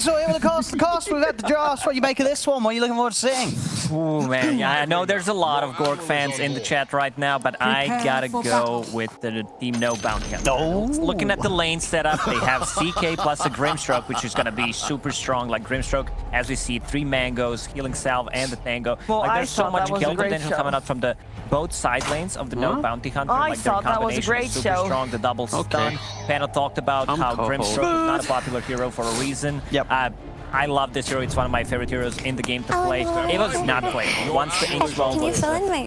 Pixel here with the cost. We've got the draft. What do you make of this one? What are you looking forward to seeing? Ooh, man, yeah, I know there's a lot of Gorg fans in the chat right now, but I gotta go with the team No Bounty Hunter. Looking at the lane setup, they have CK plus a Grimstroke, which is gonna be super strong. Like Grimstroke, as we see, 3 mangoes, healing salve, and the tango. Well, like there's so much kill potential show. coming out from the both side lanes of the No Bounty Hunter. I Like their thought that was a combination great is super show. strong. The double stun. Panel talked about how Grimstroke is not a popular hero for a reason. Yep. I love this hero. It's one of my favorite heroes in the game to play. It was not played. Once the ink roll Can you was fill in my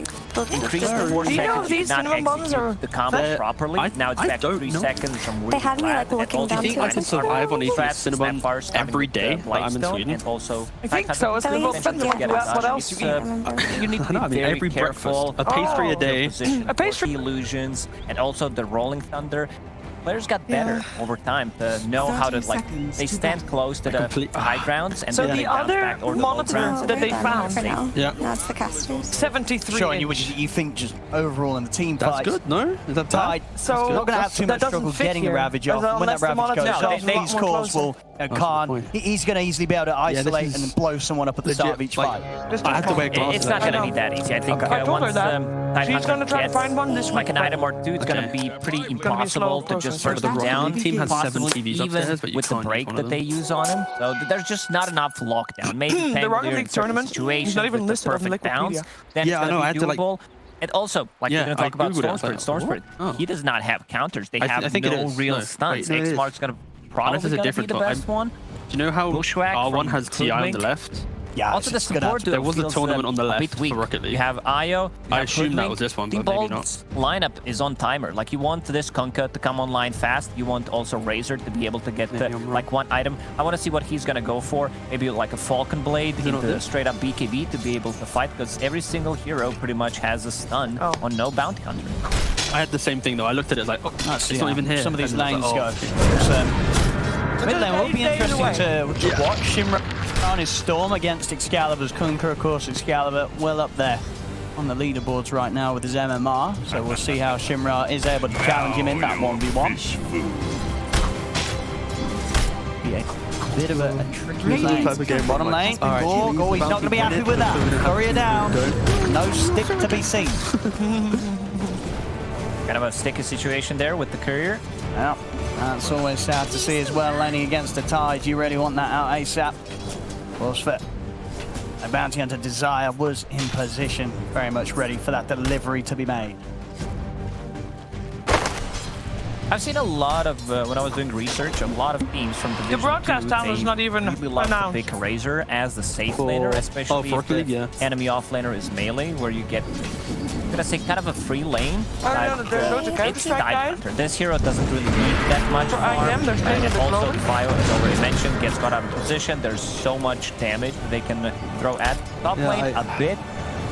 increased to 4 Do you know seconds, these did not cinnamon buns are execute the combo properly. Now it's back to 3 seconds. I'm really They had me, glad. like, And looking also down Do you think I can survive on eating cinnamon every day that I'm in Sweden? And also, I think so. It's a little expensive. What else do you eat? You need to be I mean, very every careful. breakfast, a pastry a day. A pastry. illusions, and also the rolling thunder. Players got better over time to know how to, like, they stand close to the high grounds and So then the they bounce other back or the low monitor grounds. that they found. for now. Yeah. Now it's the casters. 73 Sure, inch. you think just overall in the team That's fight. good, no? Is that Tide, bad? So not going to have too that much doesn't trouble fit getting the here. Ravage off. When Unless that the Ravage goes monitor- off, they- these cores will point. he's going to easily be able to isolate is and then blow someone up at the start of each fight. I have to wear glasses. It's not going to be that easy. I think I told her once that. Tidehunter She's gonna try to gets find one this like week, an item or two, it's going to be pretty impossible to just sort of process. down. The team has 7 possibly TVs even upstairs, but you with the can't use break one that of they them. use on him. So there's just not enough lockdown. Maybe The Rocket Pangolier League in certain tournament, situations he's not even with the listed on the perfect bounce, Wikipedia. then Yeah, I it's know, I going had to to, be doable. And also, like Yeah, we're going to I talk about Googled it. I Storm was Spirit. like, Storm Spirit, what? Oh. he does not have counters. They have I think it no is. real No, stunts. wait, no, it is. X-Mark's going to Unless probably there's a gonna be different the one. best one. Do you know how Bushwhack R1 from has TI on the Hoodwink. left? Yeah, Also, the it's gonna- support duo There was a feels, tournament on the a left bit weak. for Rocket League. You have Io. I assume that was this one, but maybe not. T-Bolt's lineup is on timer. Like, you want this Kunkka to come online fast. You want also Razor to be able to get like one item. I want to see what he's gonna go for. Maybe like a Falcon Blade into straight up BKB to be able to fight, because every single hero pretty much has a stun on No Bounty Hunter. I had the same thing though. I looked at it like, oh, it's not even here. Some of these And I was lanes like, go. Mid lane will be interesting to watch. Shimra on his Storm against Excalibur's Kunkka. Of course, Excalibur well up there on the leaderboards right now with his MMR. So we'll see how Shimra is able to challenge him in that 1v1. Be a bit of a tricky lane. type of game, Bottom lane, Gorg, he's not going to be happy with that. Courier down. No stick to be seen. Kind of a sticky situation there with the Courier. Yeah, that's always sad to see as well, laning against the Tide. You really want that out ASAP. Of course, for a Bounty Hunter Desire was in position, very much ready for that delivery to be made. I've seen a lot of, when I was doing research, a lot of teams from Division 2, broadcast channel is not even really love to announced. pick Razor as the safe laner, especially for if the Rocket League, yeah. enemy offlaner is melee, where you get, I'm gonna say, kind of a free lane. yeah, there's loads of It's Counter-Strike guys. Tidehunter. This hero doesn't really need that much For farm. IM, they're staying And a bit also, lower. Bio, as already mentioned, gets got out of position. There's so much damage they can throw at top lane. A bit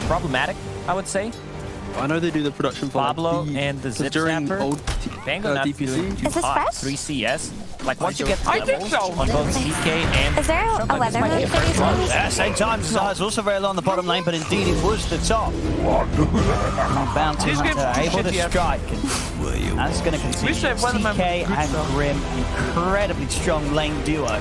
problematic, I would say. I know they do the production for Pablo like, and the during ZipZaper. old Bango not DPC. doing too Is this hot. fresh? 3 CS. Like, once you get to I think levels so. on both CK and... Is there a weather mode for these ones? At the same time, Desire's also very low on the bottom lane, but indeed it was the top. Bounty These games Hunter are too able to shitty, strike. And that's going to continue. should have Weatherman CK good and stuff. Grim, incredibly strong lane duo.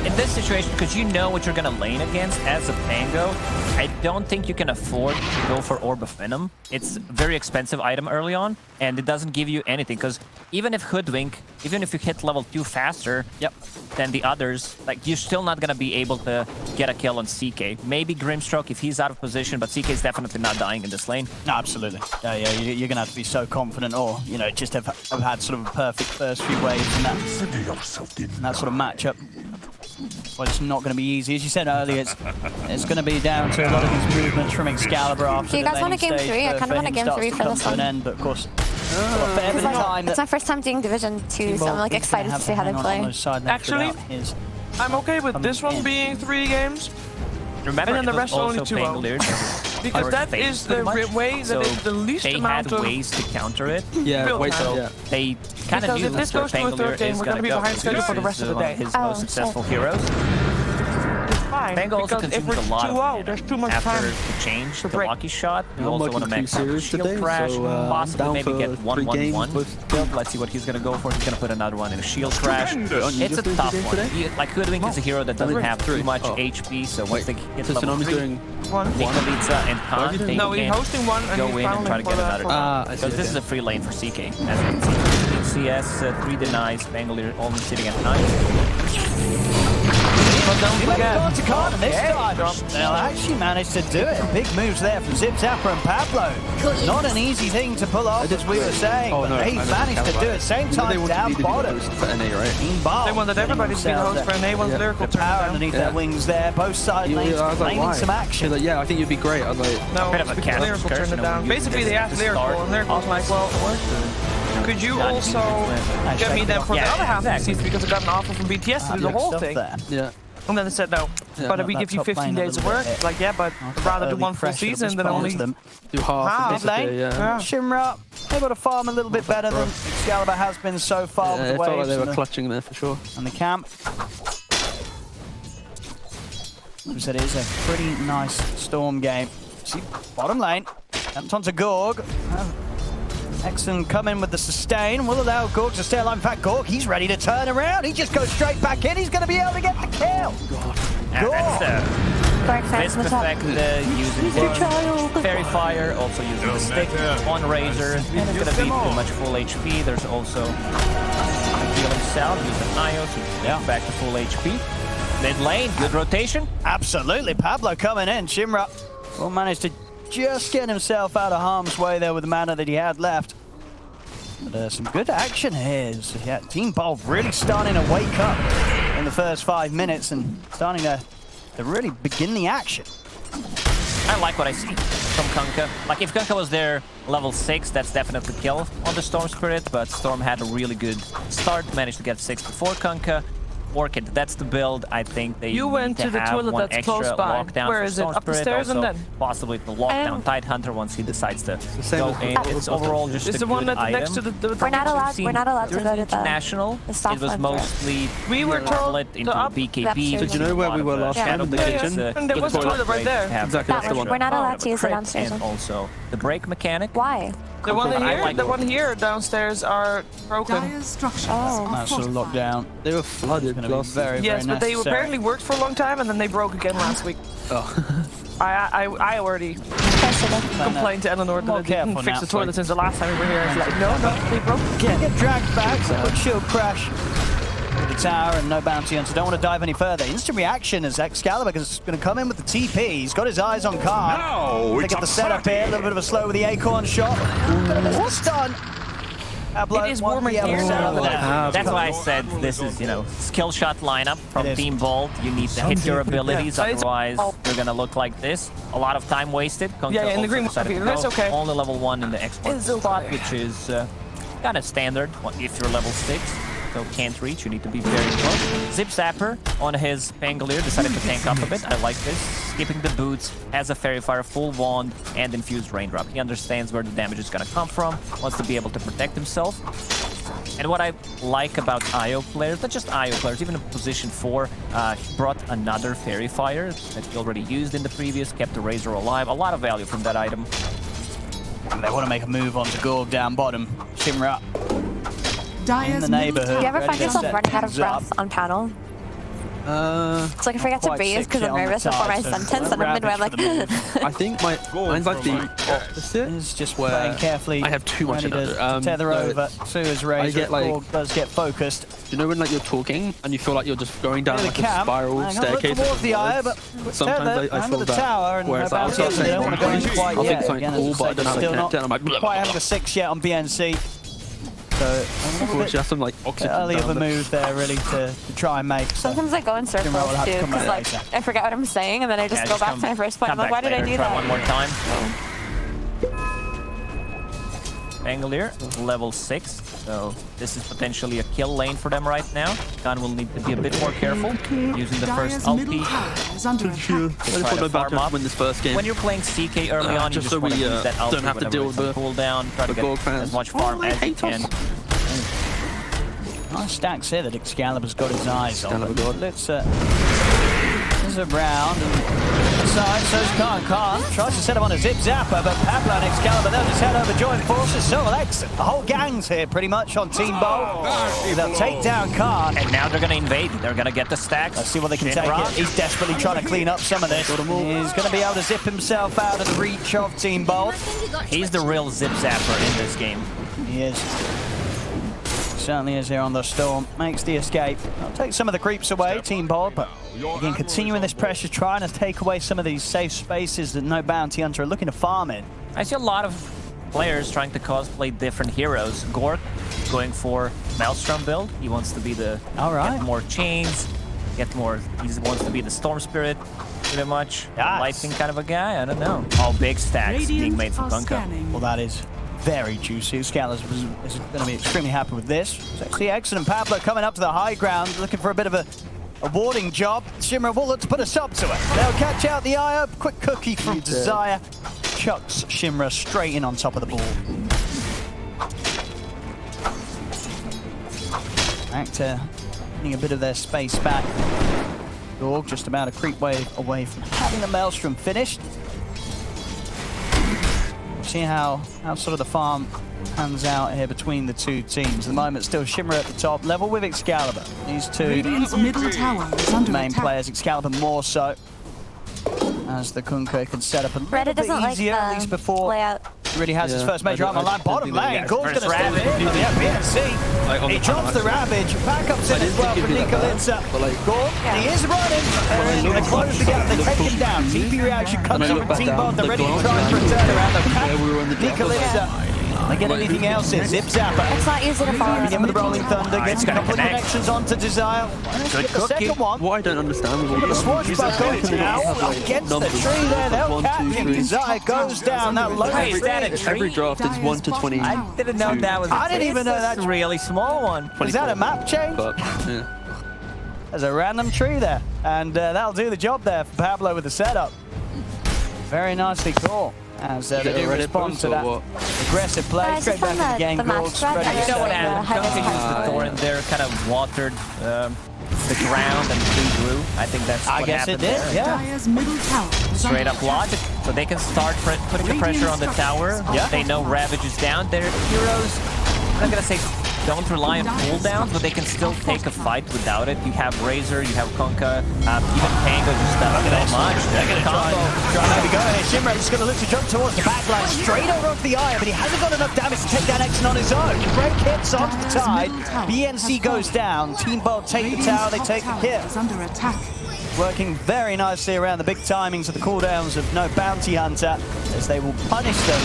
In this situation, because you know what you're going to lane against as a Pango, I don't think you can afford to go for Orb of Venom. It's a very expensive item early on, and it doesn't give you anything, because even if Hoodwink, even if you hit level 2 faster than the others, like, you're still not going to be able to get a kill on CK. Maybe Grimstroke if he's out of position, but CK is definitely not dying in this lane. No, absolutely. Yeah, you're going to have to be so confident, or, you know, just have had sort of a perfect first few waves in that sort of matchup. Well, it's not going to be easy. As you said earlier, it's going to be down to a lot of these movements from Excalibur after Do you the guys want a laning game stage 3? I for kind of want a him game starts 3 to for come this to an one. end, but of course, a fair bit of time It's my first time doing Division 2, so I'm like excited to see how they play. Actually, I'm okay with this one being 3 games. Remember, And then the it was rest are only also 2-0. Pangolier. Because that is the way that is the least they amount had of... ways to counter it. Yeah, Build wait, now. yeah. They kind of Because knew if this where goes to a third Pangolier game, is we're going gonna be to go. behind schedule for the rest of the One day. his Oh, most successful heroes. time. Pango also Because if consumes we're a lot of 2-0, mana there's too much after time. the change, the break. lucky shot. You I'm also want to working max pretty out the serious shield today, crash, so, possibly down maybe for get 3 games 1-1-1 with- build. Let's see what he's gonna go for. He's gonna put another one in a shield crash. Aren't you It's a just tough doing one. today? Like Hoodwink is a hero that doesn't have too much Oh. HP, so once they hit So level Tsunami's 3, doing... One. Nikolica and Why is Khan, he doing they No, he's can hosting one and go he's in and try to get another one. I see, Because this okay. is a free lane for CK, as you can see. CS, 3 denies, Pangolier only sitting at 9. But don't He went forget. on to Khan, and this time they'll actually manage to do it. Big moves there from ZipZaper and Pablo. Not an easy thing to pull off, as we were saying, Oh, but no, they I know managed to do it. Same They time wanted down me to be the bottom. host for NA, right? They wanted everybody to be the host for NA once Lyrical The turned power down. underneath their wings there. Both side lanes I was like, claiming why? some She action. was like, yeah, I think you'd be great. I was like, No, Bit of a because cat Lyrical turned excursion, it down. and we Basically, used they asked this to Lyrical, start and Lyrical was like, well, could you also get me them for the Yeah, other half of the exactly. season because I got an offer from BTS to do the whole Stuff thing. there. yeah. And then they said no. Yeah, But if we that give you top 15 lane a days of little work, bit. like, yeah, but I'd rather do Early one full pressure season than response only them. Do half half of this lane. day, yeah. Shimra able to farm a little bit better than Excalibur has been so far Yeah, with it the felt like waves they were and clutching there for sure. the camp. As I said, it is a pretty nice Storm game. See, bottom lane, jumped onto Gorg. Exon come in with the sustain, will allow Gorg to stay alive. In fact, Gorg, he's ready to turn around. He just goes straight back in. He's going to be able to get the kill. And that's Dark the Fence Wisp was up. effect using Fairy Fire, also using the stick on Razor. It's going to be pretty much full HP. There's also healing cell, use the IO to get back to full HP. Mid lane, good rotation. Absolutely, Pablo coming in. Shimra will manage to just get himself out of harm's way there with the mana that he had left. But some good action here. So, yeah, Team Bold really starting to wake up in the first 5 minutes and starting to really begin the action. I like what I see from Kunkka. Like, if Kunkka was there level 6, that's definitely kill on the Storm Spirit, but Storm had a really good start, managed to get 6 before Kunkka. Orchid, that's the build. I think they You went need to the have toilet one that's extra close by. lockdown Where for is it? Storm Up the Spirit, stairs and also then? possibly the lockdown Tidehunter once he decides to same go as in. before. It's overall just It's a the one good that's next to item. the We're not allowed. Seen We're not allowed to during go the to the international. soft It was ones, mostly We were told split into the up- BKB. Did you know where we were last time in the kitchen? And there was a toilet right there. Exactly, that's the one. We're not allowed to use the downstairs And one. also the break mechanic. Why? The one I here, like the it. one here downstairs are broken. Dire's structures Oh. are That's sort of locked fortified. down. They were flooded Gonna be last very, Yes, very but they necessary. apparently worked for a long time and then they broke again last week. Oh. I already complained to Eleanor that More they didn't careful fix now, the toilet please. since the last time we were here. She's like, no, they broke again. Get dragged back, quick shield crash. The tower and no bounty hunter. Don't want to dive any further. Instant reaction as Excalibur is going to come in with the TP. He's got his eyes on Khan. They get the setup here. A little bit of a slow with the acorn shot. But a stun. Pablo It is won't warmer be able to here set now. up there. That's why I said this is, skill shot lineup from It is. Team Bold. You need to hit your abilities, Yeah, it's- otherwise you're gonna look like this. A lot of time wasted. Kunkka Yeah, in the also green decided to market, that's go. okay. Only level 1 in the export It's spot, okay. which is kind of standard if you're level 6. So can't reach, you need to be very close. ZipZaper on his Pangolier decided to tank up a bit. I like this. Skipping the boots, has a Fairy Fire, full wand, and infused Raindrop. He understands where the damage is gonna come from, wants to be able to protect himself. And what I like about IO players, not just IO players, even in position 4, he brought another Fairy Fire that he already used in the previous, kept the Razor alive. A lot of value from that item. And they want to make a move onto Gorg down bottom. Shimra in Dire's the middle neighborhood. tower Do you ever ready find to yourself set running out of things up. breath on panel? I It's like I forget to Quite breathe sick because shit I'm on the nervous before my tower, so sentence, and I'm midway I'm like. think mine's like the opposite. He's just where playing carefully. I have too much ready to energy. tether No, over to his Razor. get, like- Gorg does get focused. Do you know when like you're talking and you feel like you're just going down Near the like a camp. spiral Hang on, look staircase? towards the eye, upwards? but Sometimes I under feel the that. tower and Whereas no I'll bounty start hunter, they saying don't want to go in something, quite I'll yet. think something Again, as cool, I but I said, don't know how to still connect it. And I'm like, quite having a 6 yet on BNC. So a little Unfortunately, bit that's some like oxygen early of a down there. move there, really, to try and make. So. Sometimes I go in circles We'll have to too, come because back like later. I forget what I'm saying, and then I just go back to my first point. I'm like, why did I do Try that? one more time. Pangolier, level 6. So this is potentially a kill lane for them right now. Khan will need to be a bit more careful using the first Dire's middle ulti. tower is under attack. I just want to farm back up. win this first game. When you're playing CK early on, you just just so want to we, use that ulti don't have to whenever deal it's with on cooldown. Try to the get Gorg fans. as much farm they as you hate can. us. Nice stacks here that Excalibur's got his eyes on. Excalibur got it. Let's. This is Goes around and side, so's Khan. Tries to set him on a ZipZaper, but Pablo and Excalibur, they'll just head over, join forces. So Alex, the whole gang's here pretty much on Team Bold. They'll take down Khan. And now they're going to invade. They're going to get the stacks. Let's see what they can take it. He's desperately trying to clean up some of this. He's going to be able to zip himself out of the reach of Team Bold. He's the real ZipZaper in this game. He is. Certainly is here on the Storm. Makes the escape. I'll take some of the creeps away, Team Bold, but again, continuing this pressure, trying to take away some of these safe spaces that no Bounty Hunter are looking to farm in. I see a lot of players trying to cosplay different heroes. Gork going for Maelstrom build. He wants to be the get more chains, get more. He wants to be the Storm Spirit, pretty much. Yes. Lightning kind of a guy. I don't know. All big stacks being made for Kunkka. Well, that is very juicy. Scalaz is going to be extremely happy with this. It's actually excellent. Pablo coming up to the high ground, looking for a bit of a warding job. Shimmer will look to put a stop to it. They'll catch out the IO. Quick cookie from Desire. Chucks Shimmer straight in on top of the ball. Back to getting a bit of their space back. Gorg just about a creep wave away from having the Maelstrom finished. See how sort of the farm pans out here between the two teams. At the moment, still Shimmer at the top, level with Excalibur. These two main players, Excalibur more so, as the Kunkka can set up a little bit easier, at least before he really has his first major armor line. Bottom lane, Gorg's going to step in. Yeah, BNC. He drops the Ravage. Backups in as well from Nikolitsa. Gorg, he is running. They close the gap, they take him down. TP reaction comes up with Team Bold. They're ready to try for a turnaround. Nikolitsa. They get anything else in. ZipZaper. It's not easy to follow. Begin with the Rolling Thunder. Gets a couple of connections onto Desire. Get the second one. What I don't understand with all the swashbuck going now against the tree there. They'll catch him. Desire goes down. That low every draft is 1 to 20. I didn't know that was. I didn't even know that's a really small one. Is that a map change? But, yeah. There's a random tree there, and that'll do the job there for Pablo with the setup. Very nicely caught. As they do respond to that aggressive play, straight back in the game. Gorg's ready to you know what, set Adam? Kunkka used the Thor in there, kind of watered the ground and grew. I think that's what happened there. Yeah. Straight up logic. So they can start putting the pressure on the tower. Yeah. They know Ravage is down. Their heroes, I'm not going to say don't rely on cooldowns, but they can still take a fight without it. You have Razor, you have Kunkka, even Pango just does so much. They're going to try maybe go ahead. Shimmer is going to look to jump towards the backline, straight over off the eye, but he hasn't got enough damage to take down Exon on his own. Great hits onto the Tide. BNC goes down. Team Bold take the tower, they take the kill. Working very nicely around the big timings of the cooldowns of no Bounty Hunter, as they will punish them.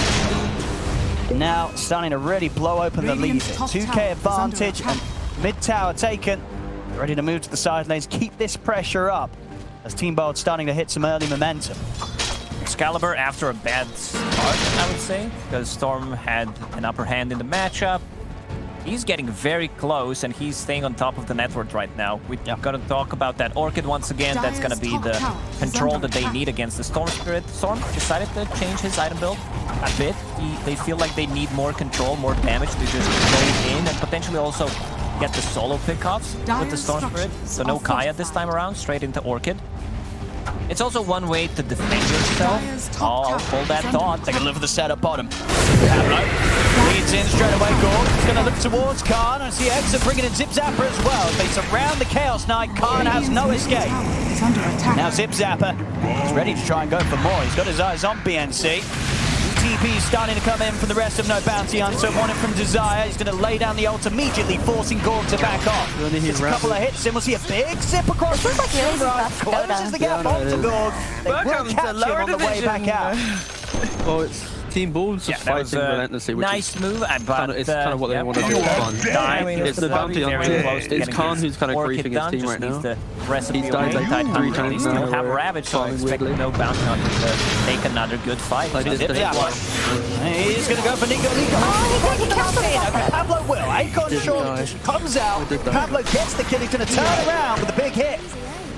Now starting to really blow open the lead. 2k advantage and mid tower taken. Ready to move to the side lanes, keep this pressure up as Team Bold starting to hit some early momentum. Excalibur after a bad start, I would say, because Storm had an upper hand in the matchup. He's getting very close and he's staying on top of the network right now. We're going to talk about that Orchid once again. That's going to be the control that they need against the Storm Spirit. Storm decided to change his item build a bit. They feel like they need more control, more damage to just go in and potentially also get the solo pickoffs with the Storm Spirit. So no Kaya this time around, straight into Orchid. It's also one way to defend yourself. Oh, I'll hold that thought. They can live with the setup bottom. Pablo leads in straight away. Gorg is going to look towards Khan. I see Exa bringing in ZipZaper as well. They surround the Chaos Knight. Khan has no escape. Now ZipZaper is ready to try and go for more. He's got his eyes on BNC. TP starting to come in from the rest of No Bounty Hunter. Wanted from Desire. He's going to lay down the ult immediately, forcing Gorg to back off. There's a couple of hits in. We'll see a big zip across the closes the gap onto Gorg. They will catch him on the way back out. Well, it's Team Bold's just fighting relentlessly, which nice is move, but it's kind of what they want to do for fun. It's the Bounty Hunter. It's Khan who's kind of griefing his team right now. He's died like 3 times. They still have Ravage, so I expect no Bounty Hunter to take another good fight. He's going to go for Nico. Pablo will. Icon short comes out. Pablo gets the kill. He's going to turn around with a big hit.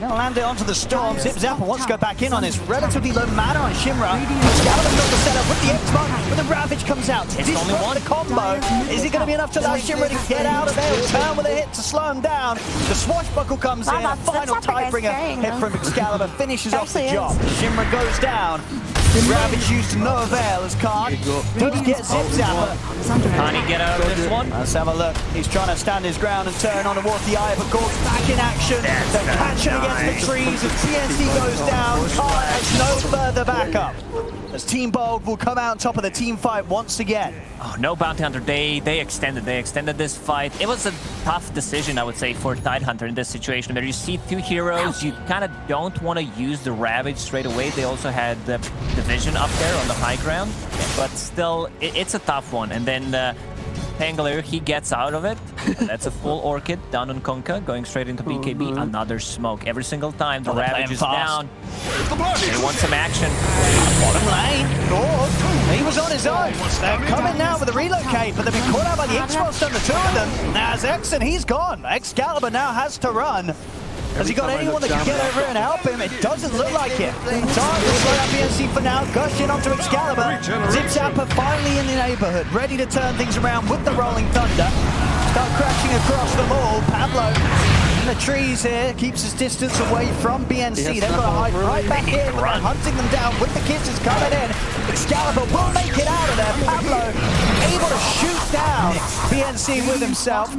Gonna land it onto the Storm. ZipZaper wants to go back in on his relatively low mana on Shinra. Excalibur's got the setup with the X-Mark, but the Ravage comes out to disrupt the combo. Is it going to be enough to allow Shinra to get out of there? He'll turn with a hit to slow him down. The Swashbuckle comes in. A final Tidebringer hit from Excalibur finishes off the job. Shinra goes down. Ravage used to no avail as Khan does get ZipZaper. Can he get out of this one? Let's have a look. He's trying to stand his ground and turn on towards the eye, but Gord's back in action. They're catching against the trees as TNC goes down. Khan has no further backup. As Team Bold will come out on top of the team fight once again. Oh, no Bounty Hunter. They extended this fight. It was a tough decision, I would say, for Tidehunter in this situation where you see two heroes. You kind of don't want to use the Ravage straight away. They also had the Vision up there on the high ground, but still, it's a tough one. And then Pangolier, he gets out of it. That's a full Orchid down on Kunkka, going straight into BKB. Another smoke. Every single time the Ravage is down, they want some action. Bottom lane, Gord, he was on his own. They're coming now with a relocate, but they've been caught out by the X-Frost on the two of them. Now as Exon, he's gone. Excalibur now has to run. Has he got anyone that can get over and help him? It doesn't look like it. Time to slow down BNC for now. Gushing onto Excalibur. ZipZaper finally in the neighborhood, ready to turn things around with the Rolling Thunder. Start crashing across them all. Pablo in the trees here keeps his distance away from BNC. They've got to hide right back in, but they're hunting them down with the kisses coming in. Excalibur will make it out of there. Pablo able to shoot down BNC with himself.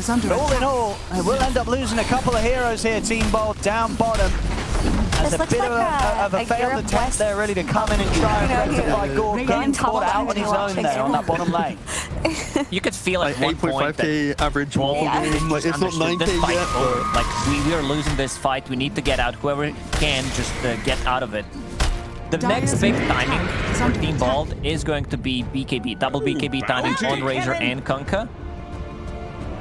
But all in all, we'll end up losing a couple of heroes here. Team Bold down bottom. As a bit of a failed attempt there, ready to come in and try and rectify Gord. Getting caught out on his own there on that bottom lane. You could feel at one point 8.5k average wall game. Like, it's not 9k yet. Like, we are losing this fight. We need to get out. Whoever can, just get out of it. The next big timing for Team Bald is going to be BKB. Double BKB timing on Razor and Kunkka.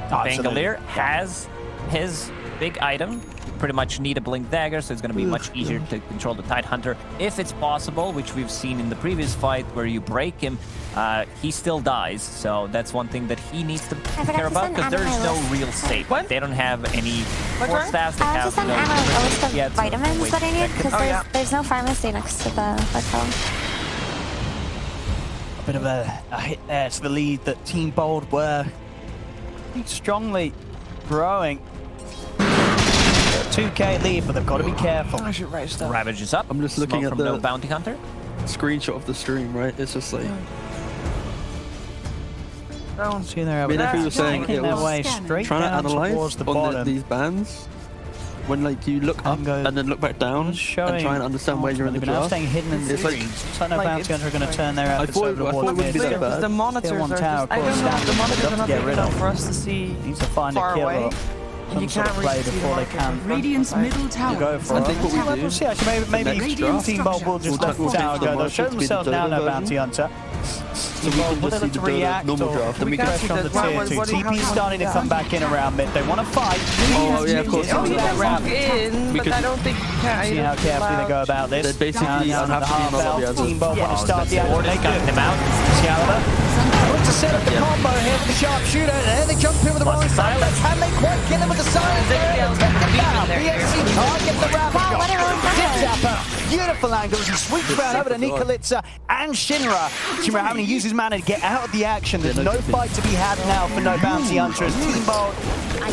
Pangolier has his big item. Pretty much need a Blink Dagger, so it's going to be much easier to control the Tidehunter. If it's possible, which we've seen in the previous fight where you break him, he still dies. So that's one thing that he needs to care about, because there is no real safe. They don't have any force staffs. They have no a list of vitamins that I need, because there's no pharmacy next to the hotel. A bit of a hit there to the lead that Team Bold were strongly growing. 2k lead, but they've got to be careful. Ravage is up. I'm just looking at the no Bounty Hunter screenshot of the stream, right? It's just like... Don't see their if you were saying it their was way straight trying to down analyze towards the on bottom. these bands, when like you look up and then look back down and try and understand where you're in the now class. staying hidden in the trees. So no Bounty Hunter are going to turn their efforts over towards it wouldn't be that bad. The monitors are just, I don't know, the monitors are not big enough for us to see far away. You can't play before they can. Radiant's middle tower. Go for I think what we do. We'll see. Actually, maybe Team Bold will just let the tower go. They'll show themselves now, no Bounty Hunter. So we can just see the normal draft, then we can pressure on the tier 2. TP's starting to come back in around mid. They want to fight. Oh yeah, of course. But I don't think you can. See how carefully they go about this. They're basically unhappy. Team Bold want to start the action. They got him out. Excalibur looks to set up the combo here with the sharpshooter. And then they jump in with the rolling silence. Can they quite kill him with the silence? BNC can't get the Ravage off. ZipZaper, beautiful angles. He sweeps around over to Nikolica and Shinra. Shinra having to use his mana to get out of the action. There's no fight to be had now for no Bounty Hunters. Team Bold,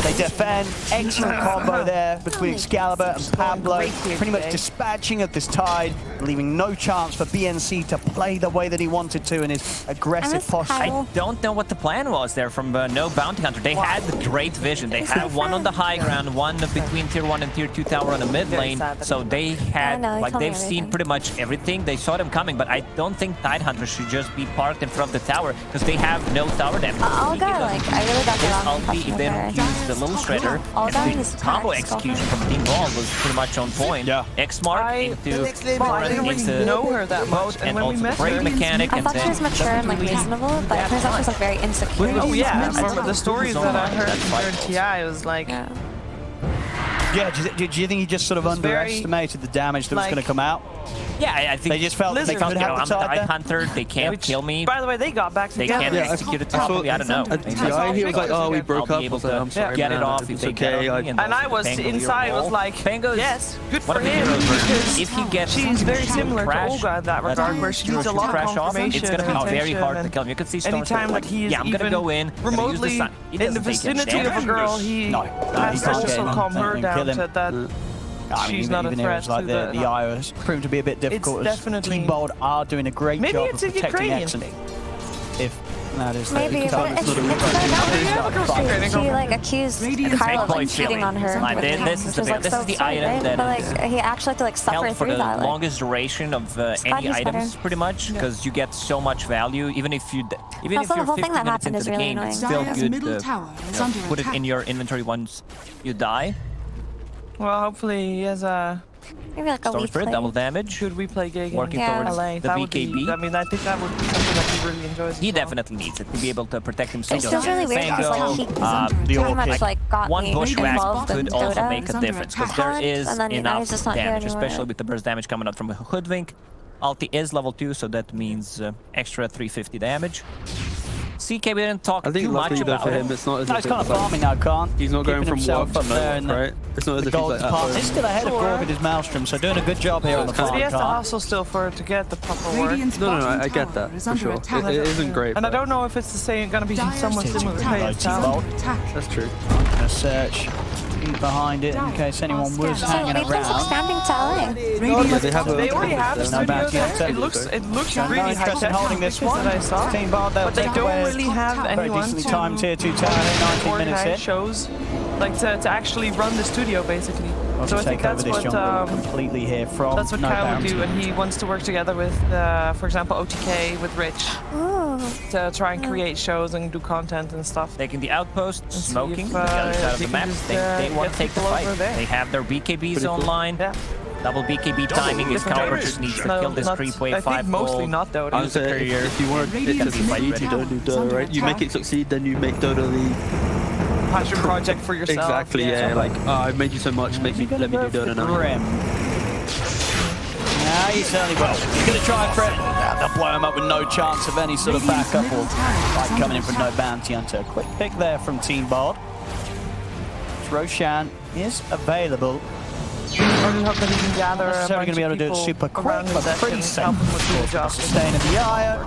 they defend. Excellent combo there between Excalibur and Pablo. Pretty much dispatching of this Tide, leaving no chance for BNC to play the way that he wanted to in his aggressive posture. I don't know what the plan was there from no Bounty Hunter. They had great vision. They had one on the high ground, one between tier 1 and tier 2 tower on the mid lane. So they had, like, they've seen pretty much everything. They saw them coming, but I don't think Tidehunter should just be parked in front of the tower, because they have no tower damage. I'll go, like, I really got the wrong impression if they don't use the little shredder, and the combo execution from Team Ball was pretty much on point. Yeah. X-Mark into I didn't really know her that much, and when we also met the break her, mechanic. I thought she was mature and like reasonable, but it turns out she was like very insecure. Oh yeah, from the stories that I heard during TI, it was like... Yeah, do you think he just sort of underestimated the damage that was going to come out? Yeah, I think they just felt they could have the Tidehunter. They can't kill me. By the way, they got back together. They can't execute it properly. I don't know. He was like, "Oh, we broke up." I'm sorry, get it off if they get it. And I was inside, was like, yes, good for him. If he gets, she's very similar to Olga in that regard, where she needs a lot of confirmation. It's gonna be very hard to kill him. You can see anytime that he is I'm gonna go in remotely in the vicinity of a girl, he has to also calm her down to that. She's not a threat like to the IO has proven to be a bit difficult. It's definitely... Team Bold are doing a great job of protecting Exxon. If that is maybe if she like accused Kyle of like cheating on her. This is the item that but like he actually had to like suffer for through the that. longest duration of any items, pretty much, because you get so much value. Even if you're 50 minutes into the game, it's still good to put it in your inventory once you die. Well, hopefully he has a... Maybe like a Storm Spirit, double damage. Should we play Gay working towards the BKB? I mean, I think that would be something that he really enjoys. He definitely needs it to be able to protect himself. It's still really weird because like he pretty much like got one me bushwhack involved could in also Dota. make a difference because there is enough just not damage, here especially with the burst damage coming out from a Hoodwink. Ulti is level 2, so that means extra 350 damage. CK, we didn't talk too much about for him. It's not as if it's kind of farming now, Khan. He's not going from one to there, right? It's not as if he's like that. He's still ahead of Gorg with his Maelstrom, so doing a good job here on the farm. He has to hustle still for to get the proper work. No, I get that for sure. It isn't great. And I don't know if it's the same, gonna be someone similar to That's true. I'm gonna search behind it in case anyone was hanging around. Expanding to LA. They already have a studio there. It looks really high-tech holding this one. That I saw. But they don't really have anyone to time tier 2 tower 19 minutes in. Shows, like to actually run the studio basically. So I think that's what completely here from. That's what Kyle would do, and he wants to work together with, for example, OTK with Rich to try and create shows and do content and stuff. Taking the outpost, smoking the other side of the map. They want to take the fight. They have their BKBs online. Yeah. Double BKB timing is Calvert just needs to kill this creep wave 5 I think mostly not Dota. If you want it to succeed, you don't do Dota, right? You make it succeed, then you make Dota the passion project for yourself. Exactly, yeah. Like, I've made you so much, let me do Dota now. Yeah, he certainly will. He's going to try for it. They'll blow him up with no chance of any sort of backup or fight coming in from no bounty hunter. Quick pick there from Team Bold. Roshan is available. I really hope that he can gather not necessarily going to be able to do it super quick, but pretty safe. Sustaining the IO.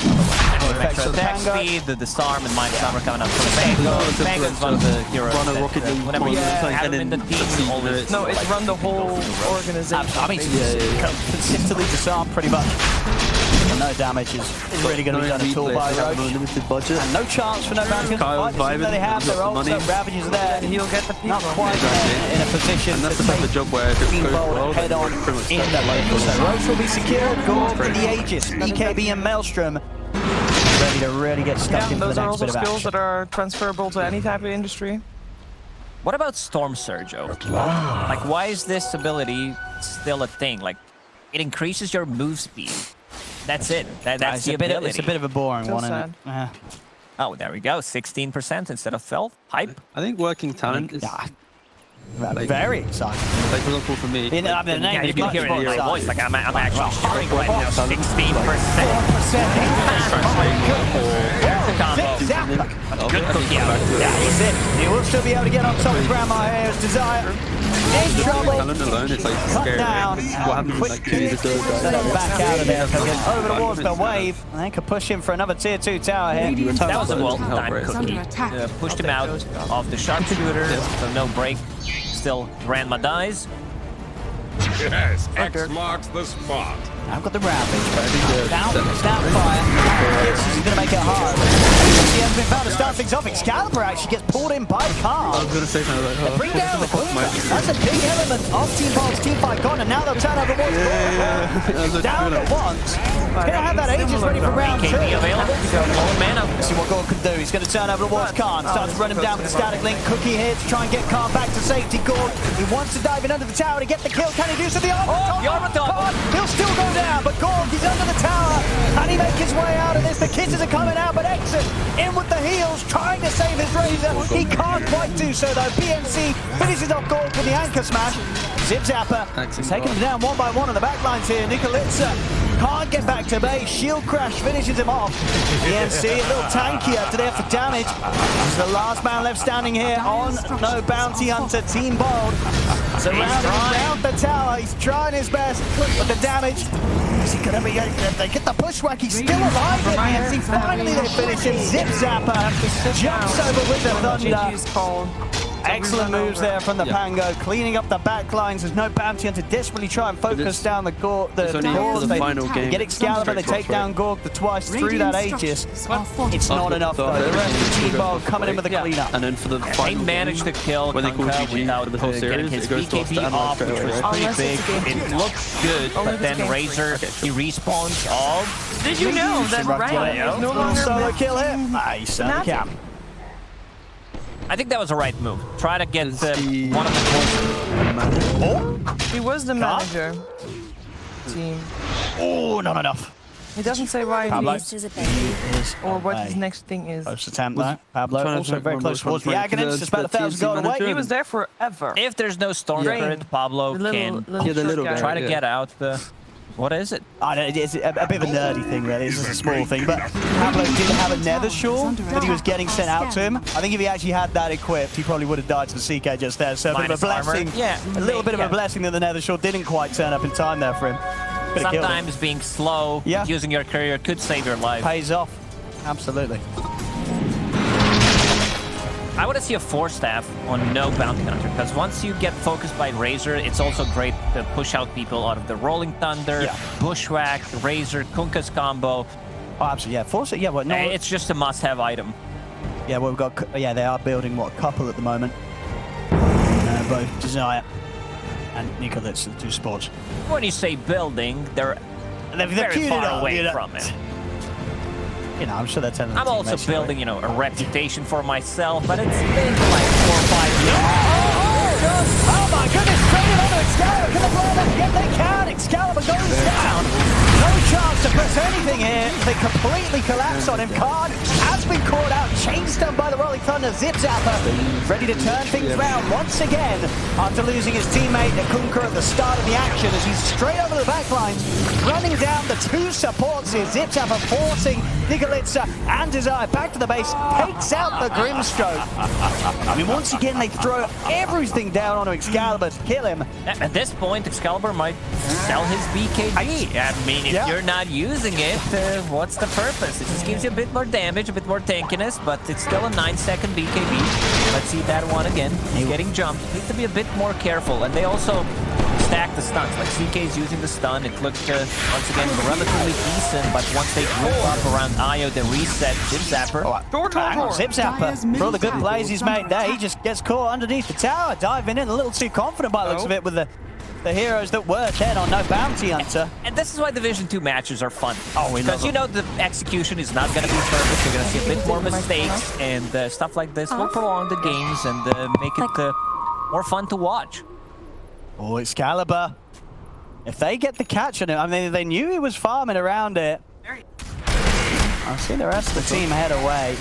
Extra attack speed, the disarm and mind summer coming up from Pango. Pango's one of the heroes. Run a rocket whenever you have him in the team, always. No, it's run the whole organization. I mean, consistently disarm pretty much. No damage is really going to be done at all by Roche. Limited budget. And no chance for no bounty. Kyle's vibing. They have their ults, no Ravages there. He'll get the people. Not quite in a position and that's the type of job where if it goes well, head on in the lane. So Roche will be secure. Gorg with the Aegis, BKB and Maelstrom. Ready to really get stuck into the next bit of action. Those are also skills that are transferable to any type of industry. What about Storm Surge, Like, why is this ability still a thing? Like, it increases your move speed. That's it. That's the ability. It's a bit of a boring one, isn't it? Oh, there we go. 16% instead of 12. Hype. I think working talent is... very exciting. Like, for example, for me... You can hear it in my voice. Like, I'm actually showing right now. 16%. 4%. Good cookie out. Yeah, he's in. He will still be able to get on top of Grandma Hair's Desire. In trouble. Talent alone is like scary. What happens in like 2 years of Dota? Back out of there. Over the walls, the wave. And they could push him for another tier 2 tower here. That was a well-timed cookie. Pushed him out of the sharpshooter, so no break. Still, Grandma dies. Yes, X marks the spot. I've got the Ravage. Down fire. He's going to make it hard. He has been found to start things off. Excalibur actually gets pulled in by Khan. I was going to say something like, Bring down the That's a big element of Team Bold's team fight gone, and now they'll turn over once. Down at once. He's going to have that Aegis ready for round 2. BKB available. All mana. Let's see what Gorg can do. He's going to turn over towards Khan. Starts to run him down with the static link. Cookie here to try and get Khan back to safety. Gorg, he wants to dive in under the tower to get the kill. Can he do so? The Armaton. The Armaton. He'll still go down, but Gorg, he's under the tower, and he makes it his way out of this. The kisses are coming out, but Exit in with the heels, trying to save his Razor. He can't quite do so, though. PNC finishes off Gorg with the anchor smash. ZipZaper is taking him down one by one on the backlines here. Nikolitsa can't get back to base. Shield crash finishes him off. PNC a little tankier to there for damage. He's the last man left standing here on No Bounty Hunter. Team Bold surrounding around the tower. He's trying his best, but the damage. Is he gonna be? They get the bushwhack. He's still alive. PNC finally they finish him. ZipZaper jumps over with the thunder. Excellent moves there from the Pango, cleaning up the back lines. There's No Bounty Hunter desperately try and focus down the Gorg. The They get Excalibur, they take down Gorg twice through that Aegis. It's not enough though. The rest of the T-Ball coming in with the cleanup. And then for the final they managed to kill Kunkka without the whole series, getting his BKB off, which was pretty big. It looked good, but then Razor, he respawns all. Did you know that Ryan is no longer solo kill him? Nice on the cap. I think that was the right move. Try to get one of the goals. He was the manager. Team. Oh, not enough. He doesn't say why Pablo. he is or what his next thing is. Close attempt there. Pablo also very close towards the Aghanim. Just about 1,000 gold away. He was there forever. If there's no Storm Spirit, Pablo can try to get out the... What is it? It's a bit of a nerdy thing, really. It's just a small thing. But Pablo did have a nether shawl that he was getting sent out to him. I think if he actually had that equipped, he probably would have died to the CK just there. So a bit of a blessing. A little bit of a blessing that the nether shawl didn't quite turn up in time there for him. Sometimes being slow, using your courier could save your life. Pays off. Absolutely. I want to see a 4-staff on No Bounty Hunter, because once you get focused by Razor, it's also great to push out people out of the Rolling Thunder, Bushwhack, Razor, Kunkka's combo. Oh, absolutely, yeah. 4-staff, yeah, what? No, it's just a must-have item. Yeah, well, we've got, they are building, what, a couple at the moment. Both Desire and Nikolitsa, the two sports. When you say building, they're very far away from it. You know, I'm sure that's I'm also building, you know, a reputation for myself, but it's been like 4 or 5 years. Oh my goodness, straight onto Excalibur. Can they blow that again? They can. Excalibur goes down. No chance to press anything here. They completely collapse on him. Khan has been caught out, chain stunned by the Rolling Thunder. ZipZaper ready to turn things round once again after losing his teammate Kunkka at the start of the action as he's straight over the back lines, running down the two supports here. ZipZaper forcing Nikolitsa and Desire back to the base, takes out the Grimstroke. I mean, once again, they throw everything down onto Excalibur to kill him. At this point, Excalibur might sell his BKB. I mean, if you're not using it, what's the purpose? It just gives you a bit more damage, a bit more tankiness, but it's still a 9-second BKB. Let's see that one again. He's getting jumped. Need to be a bit more careful. And they also stack the stuns. Like CK's using the stun. It looked, once again, relatively decent, but once they group up around Io, they reset ZipZaper. ZipZaper, for all the good plays he's made there, he just gets caught underneath the tower, diving in a little too confident by the looks of it with the heroes that were dead on No Bounty Hunter. And this is why Division 2 matches are fun. Because you know the execution is not going to be perfect. You're going to see a bit more mistakes, and stuff like this will prolong the games and make it more fun to watch. Oh, Excalibur. If they get the catch on him, I mean, they knew he was farming around it. I see the rest of the team head away.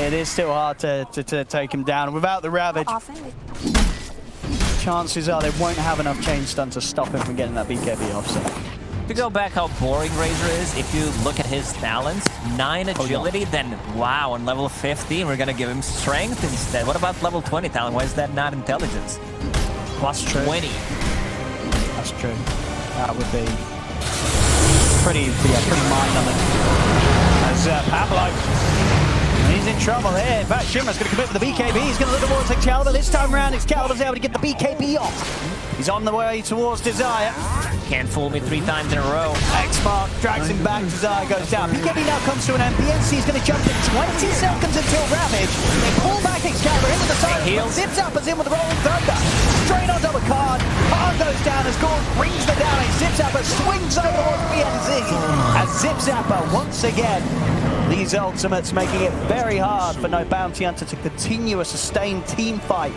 It is still hard to take him down. Without the Ravage, chances are they won't have enough chain stun to stop him from getting that BKB off. So. To go back how boring Razor is, if you look at his talents, 9 agility, then wow, on level 50, we're going to give him strength instead. What about level 20 talent? Why is that not intelligence? Plus 20. That's true. That would be pretty mind-numbing. As Pablo, he's in trouble here. In fact, Shimmer's going to commit with the BKB. He's going to look towards Excalibur. This time around, Excalibur's able to get the BKB off. He's on the way towards Desire. Can't fool me 3 times in a row. X-Mark drags him back. Desire goes down. BKB now comes to an end. PNC is going to jump in 20 seconds until Ravage. They pull back Excalibur into the side. ZipZaper's in with the Rolling Thunder. Straight on double card. Khan goes down as Gorg brings the damage. ZipZaper swings over towards PNC. As ZipZaper once again, these ultimates making it very hard for No Bounty Hunter to continue a sustained team fight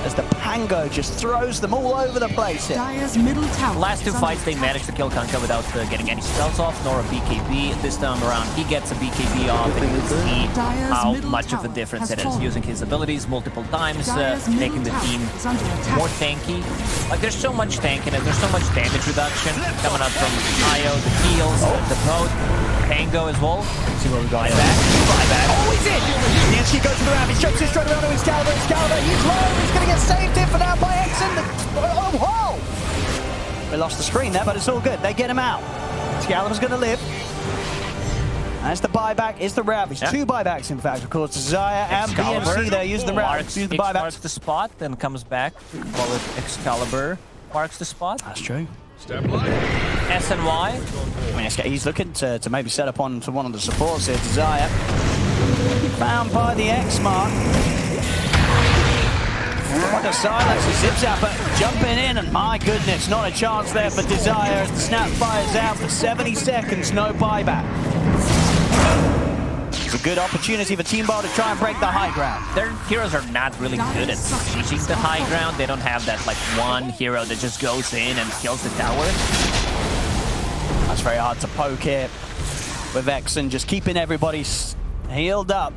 as the Pango just throws them all over the place here. Last two fights, they managed to kill Kanka without getting any spells off, nor a BKB. This time around, he gets a BKB off, and you can see how much of a difference it is. Using his abilities multiple times, making the team more tanky. Like, there's so much tankiness, there's so much damage reduction coming up from Io, the heals, the boat, Pango as well. See what we got here. Buyback. Oh, he's in! Yansky goes to the ramp, he jumps in straight around to Excalibur. Excalibur, he's low, he's going to get saved in for now by Exen. Oh, whoa! We lost the screen there, but it's all good. They get him out. Excalibur's going to live. That's the buyback, is the ravage. Yeah. 2 buybacks, in fact, of course. Zaya and BMC there use the ravage, use the buyback. Marks the spot, then comes back. Call it Excalibur. Marks the spot. That's true. Step line. S and Y. I mean, he's looking to maybe set up onto one of the supports here. Desire found by the X mark. What a silence. ZipZaper jumping in, and my goodness, not a chance there for Desire as the snap fires out for 70 seconds. No buyback. It's a good opportunity for Team Ball to try and break the high ground. Their heroes are not really good at sieging the high ground. They don't have that like one hero that just goes in and kills the tower. That's very hard to poke here with Exen, just keeping everybody healed up.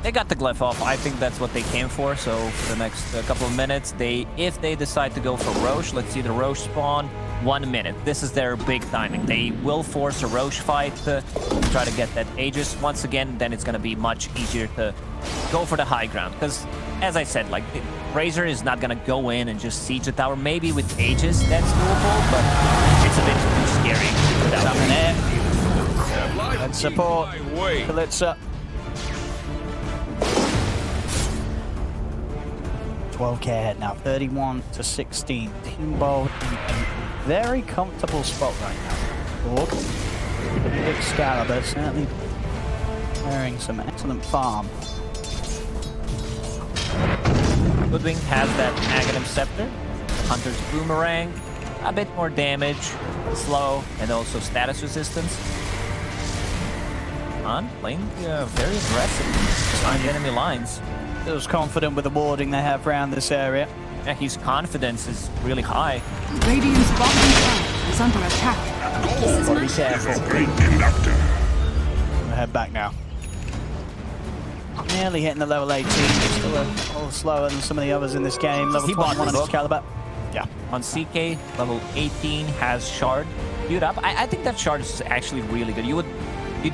They got the glyph off. I think that's what they came for. So for the next couple of minutes, if they decide to go for Roche, let's see the Roche spawn. 1 minute. This is their big timing. They will force a Roche fight to try to get that Aegis. Once again, then it's going to be much easier to go for the high ground. Because, as I said, like, Razor is not going to go in and just siege the tower. Maybe with Aegis, that's doable, but it's a bit too scary without it. And support. Kalitsa. 12k ahead now, 31-16. Team Bold in a very comfortable spot right now. Orc, Excalibur certainly wearing some excellent farm. Goodwing has that Aghanim Scepter, Hunter's Boomerang, a bit more damage, slow, and also status resistance. Playing very aggressive behind the enemy lines. Feels confident with the warding they have around this area. Yeah, his confidence is really high. Radiant's bottom tower is under attack. Gotta be careful. We'll head back now. Nearly hitting the level 18. Still a little slower than some of the others in this game. Level 21 on Excalibur. Yeah. On CK, level 18 has Shard. Queued up. I think that Shard is actually really good. You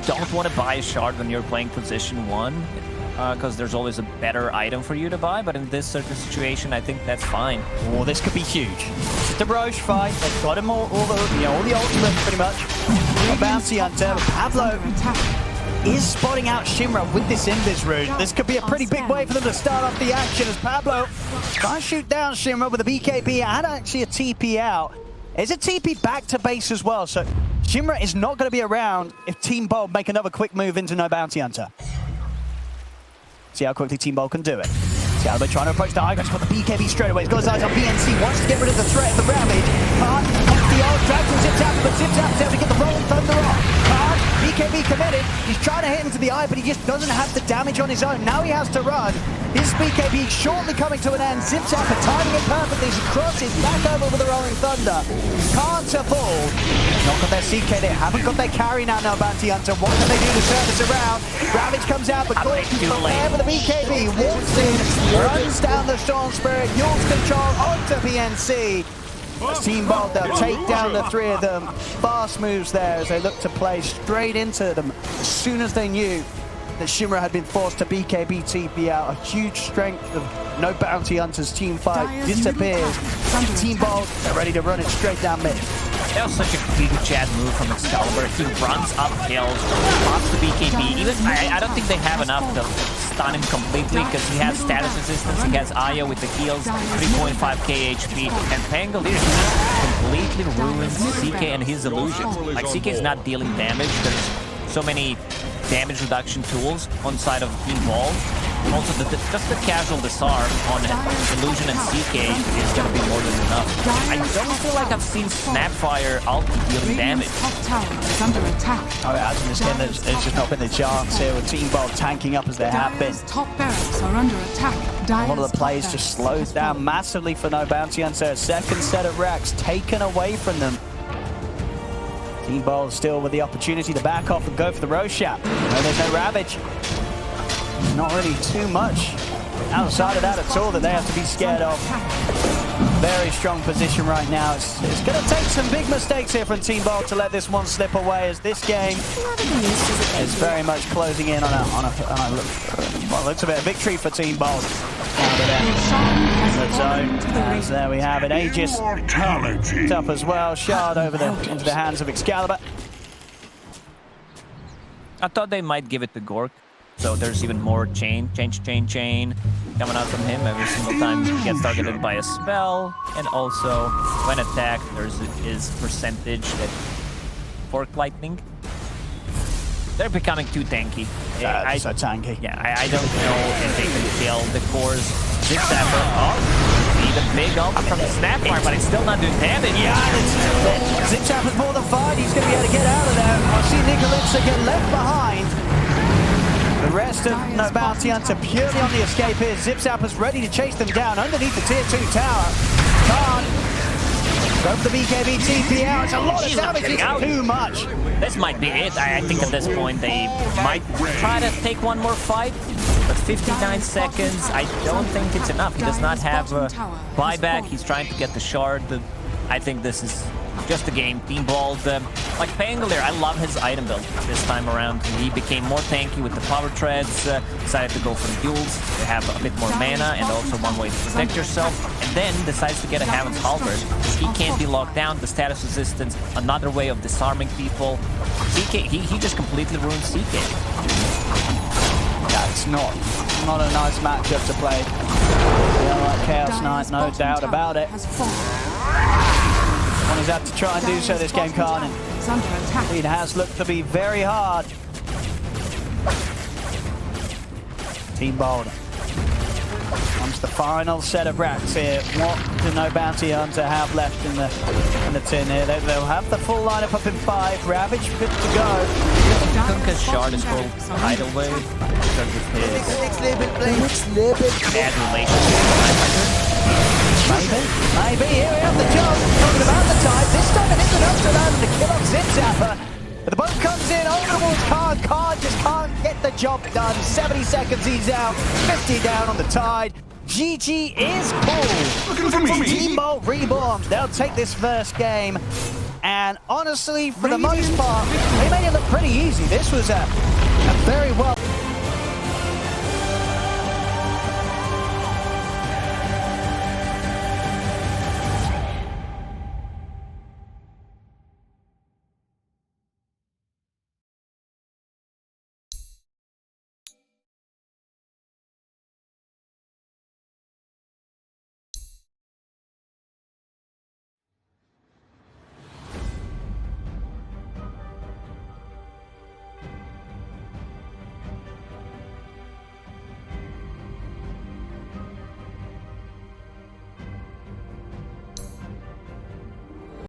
don't want to buy a Shard when you're playing position 1. Because there's always a better item for you to buy, but in this certain situation, I think that's fine. Oh, this could be huge. It's the Roche fight. They've got him all the ultimates pretty much. A bounty hunter. Pablo is spotting out Shimra with this Invis rune. This could be a pretty big way for them to start off the action as Pablo tries to shoot down Shimra with a BKB and actually a TP out. There's a TP back to base as well, so Shimra is not going to be around if Team Bold make another quick move into no bounty hunter. See how quickly Team Bold can do it. Excalibur trying to approach the high ground. He's got the BKB straight away. He's got his eyes on BNC. Wants to get rid of the threat of the Ravage. Hard, the old drags from ZipZaper, but ZipZaper's able to get the rolling thunder off. Hard, BKB committed. He's trying to hit into the eye, but he just doesn't have the damage on his own. Now he has to run. His BKB shortly coming to an end. ZipZaper timing it perfectly. He crosses back over with the rolling thunder. Can't afford. Not got their CK. They haven't got their carry now, no bounty hunter. What can they do to turn this around? Ravage comes out, but Gordon's there for the BKB. Walks in, runs down the Storm Spirit, yields control onto PNC. As Team Bold, they'll take down the 3 of them. Fast moves there as they look to play straight into them as soon as they knew that Shimra had been forced to BKB TP out. A huge strength of no bounty hunters team fight disappears. Team Bold, they're ready to run it straight down mid. That was such a big Chad move from Excalibur. He runs up hills, pops the BKB. Even I don't think they have enough to stun him completely because he has status resistance. He has Aya with the heals, 3.5k HP, and Pangolier completely ruins CK and his illusions. Like, CK is not dealing damage. There's so many damage reduction tools on side of Team Ball Also, just the casual disarm on Illusion and CK is going to be more than enough. I don't feel like I've seen Snapfire ulti dealing damage. Top tower is under attack. Oh, yeah, as in this game, there's just not been the chance here with Team Bold tanking up as there have been. Dire's top barracks are under attack. A lot of the plays just slowed down massively for No Bounty Hunter. A second set of racks taken away from them. Team Bold still with the opportunity to back off and go for the Roshan. No, there's no Ravage. Not really too much outside of that at all that they have to be scared of. Very strong position right now. It's going to take some big mistakes here from Team Bold to let this one slip away, as this game is very much closing in on a looks a bit of victory for Team Bold. As there we have it. Aegis up as well. Shard over into the hands of Excalibur. I thought they might give it to Gork. So there's even more chain coming out from him every single time he gets targeted by a spell. And also, when attacked, there's his percentage that Fork Lightning. They're becoming too tanky. So tanky. Yeah, I don't know if they can kill the cores. ZipZaper. Oh, see the big ult from the Snapfire, but it's still not doing damage. Yeah, ZipZaper's more than fine. He's going to be able to get out of there. I see Nikolitsa get left behind. The rest of No Bounty Hunter purely on the escape here. ZipZaper's ready to chase them down underneath the tier 2 tower. Khan, go for the BKB TP out. It's a lot of damage. It's too much. This might be it. I think at this point they might try to take one more fight. But 59 seconds, I don't think it's enough. He does not have a buyback. He's trying to get the shard. I think this is just a game. Team Bold, like Pangolier, I love his item build this time around. He became more tanky with the power treads, decided to go for the duels to have a bit more mana and also one way to protect yourself, and then decides to get a Heaven's Halberd. He can't be locked down, the status resistance, another way of disarming people. CK, he just completely ruined CK. Yeah, it's not a nice matchup to play. Yeah, like Chaos Knight, no doubt about it. One has had to try and do so this game, Khan, and it has looked to be very hard. Team Bold comes the final set of racks here. What do No Bounty Hunter have left in the tin here? They'll have the full lineup up in 5. Ravage good to go. Kunkka's shard is called Tidal Wave because of his bad relationship with Maybe. Here we have the job. Talking about the tide. This time it isn't up to them to kill off ZipZaper. But the boat comes in over towards Khan. Khan just can't get the job done. 70 seconds he's out. 50 down on the tide. GG is cool. Team Bolt Reborn. They'll take this first game. And honestly, for the most part, they made it look pretty easy. This was a very well